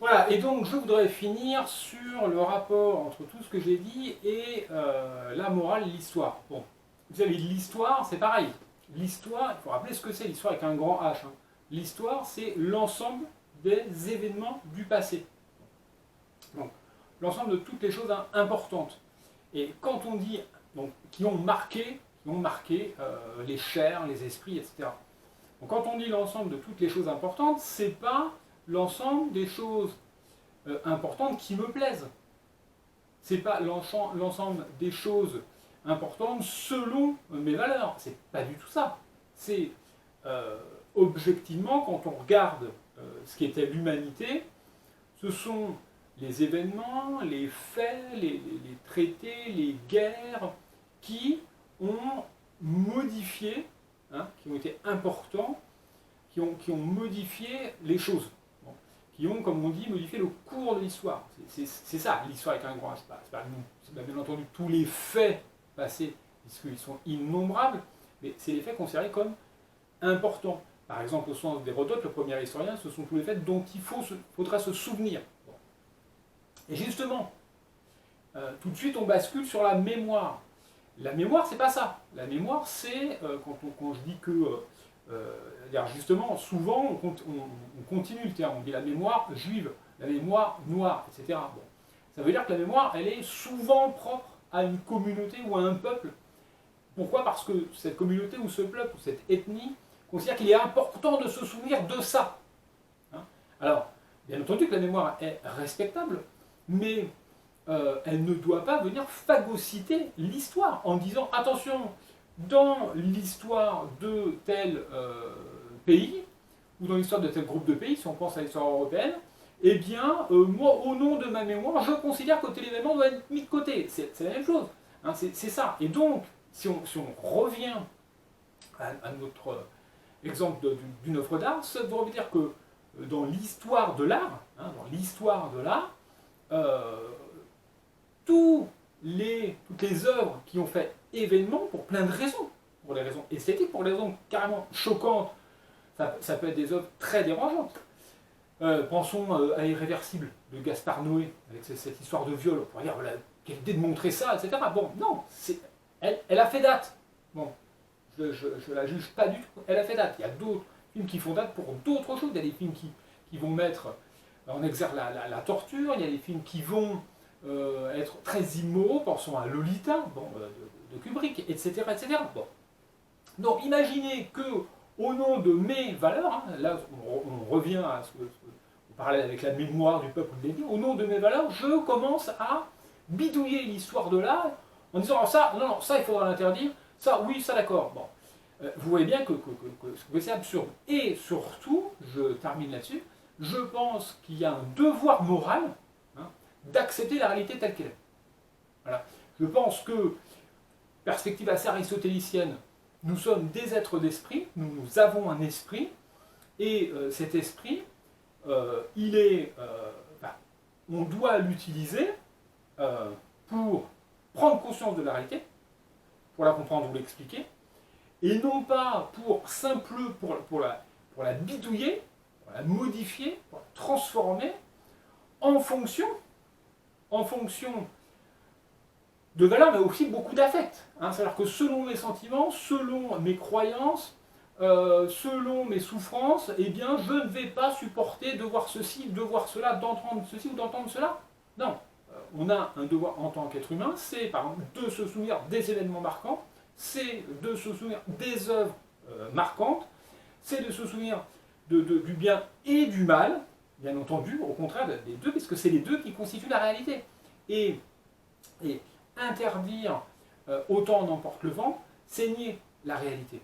Voilà, et donc je voudrais finir sur le rapport entre tout ce que j'ai dit et la morale, l'histoire. Bon, vous savez, l'histoire, c'est pareil. L'histoire, il faut rappeler ce que c'est, l'histoire avec un grand H. Hein. L'histoire, c'est l'ensemble des événements du passé. Donc, l'ensemble de toutes les choses importantes. Et quand on dit donc, qui ont marqué les chairs, les esprits, etc. Donc, quand on dit l'ensemble de toutes les choses importantes, c'est pas l'ensemble des choses importantes qui me plaisent. C'est pas l'ensemble des choses importantes selon mes valeurs. C'est pas du tout ça. C'est objectivement, quand on regarde ce qu'était l'humanité, ce sont les événements, les faits, les traités, les guerres qui ont modifié, hein, qui ont été importants, qui ont modifié les choses, bon, qui ont, comme on dit, modifié le cours de l'histoire. C'est ça, l'histoire avec un grand H. C'est pas bien entendu tous les faits passés, puisqu'ils sont innombrables, mais c'est les faits considérés comme importants. Par exemple, au sens d'Hérodote, le premier historien, ce sont tous les faits dont il faudra se souvenir. Bon. Et justement, tout de suite, on bascule sur la mémoire. La mémoire, c'est pas ça. La mémoire, c'est, quand je dis que, justement, souvent, on continue le terme, on dit la mémoire juive, la mémoire noire, etc. Bon. Ça veut dire que la mémoire, elle est souvent propre à une communauté ou à un peuple. Pourquoi? Parce que cette communauté ou ce peuple, ou cette ethnie, considère qu'il est important de se souvenir de ça. Hein? Alors, bien entendu que la mémoire est respectable, mais elle ne doit pas venir phagocyter l'histoire en disant attention, dans l'histoire de tel pays, ou dans l'histoire de tel groupe de pays, si on pense à l'histoire européenne, eh bien, moi, au nom de ma mémoire, je considère que tel événement doit être mis de côté. C'est la même chose. Hein, c'est ça. Et donc, si on revient à notre exemple d'une œuvre d'art, ça veut dire que dans l'histoire de l'art, toutes les œuvres qui ont fait événement pour plein de raisons, pour des raisons esthétiques, pour des raisons carrément choquantes, ça peut être des œuvres très dérangeantes. Pensons à Irréversible de Gaspard Noé, avec cette histoire de viol. On pourrait dire, voilà, quelle idée de montrer ça, etc. Bon, non, elle a fait date. Bon, je la juge pas du tout, elle a fait date. Il y a d'autres films qui font date pour d'autres choses. Il y a des films qui vont mettre en exergue la torture, il y a des films qui vont être très immoraux, pensons à Lolita, bon, de Kubrick, etc., etc. Bon. Donc imaginez que, au nom de mes valeurs, hein, là on revient à ce qu'on parlait avec la mémoire du peuple dédié, au nom de mes valeurs, je commence à bidouiller l'histoire de l'art en disant ça, non, ça il faudra l'interdire, ça oui, ça d'accord. Bon. Vous voyez bien que c'est absurde. Et surtout, je termine là-dessus, je pense qu'il y a un devoir moral, hein, d'accepter la réalité telle qu'elle est. Voilà. Je pense que, perspective assez aristotélicienne, nous sommes des êtres d'esprit, nous avons un esprit, et cet esprit, on doit l'utiliser pour prendre conscience de la réalité, pour la comprendre ou l'expliquer, et non pas pour la bidouiller, pour la modifier, pour la transformer, en fonction de valeurs, mais aussi beaucoup d'affect. Hein. C'est-à-dire que selon mes sentiments, selon mes croyances, selon mes souffrances, eh bien, je ne vais pas supporter de voir ceci, de voir cela, d'entendre ceci ou d'entendre cela. Non. On a un devoir en tant qu'être humain, c'est par exemple de se souvenir des événements marquants, c'est de se souvenir des œuvres marquantes, c'est de se souvenir du bien et du mal, bien entendu, au contraire des deux, puisque c'est les deux qui constituent la réalité. Et interdire autant n'emporte le vent, c'est nier la réalité.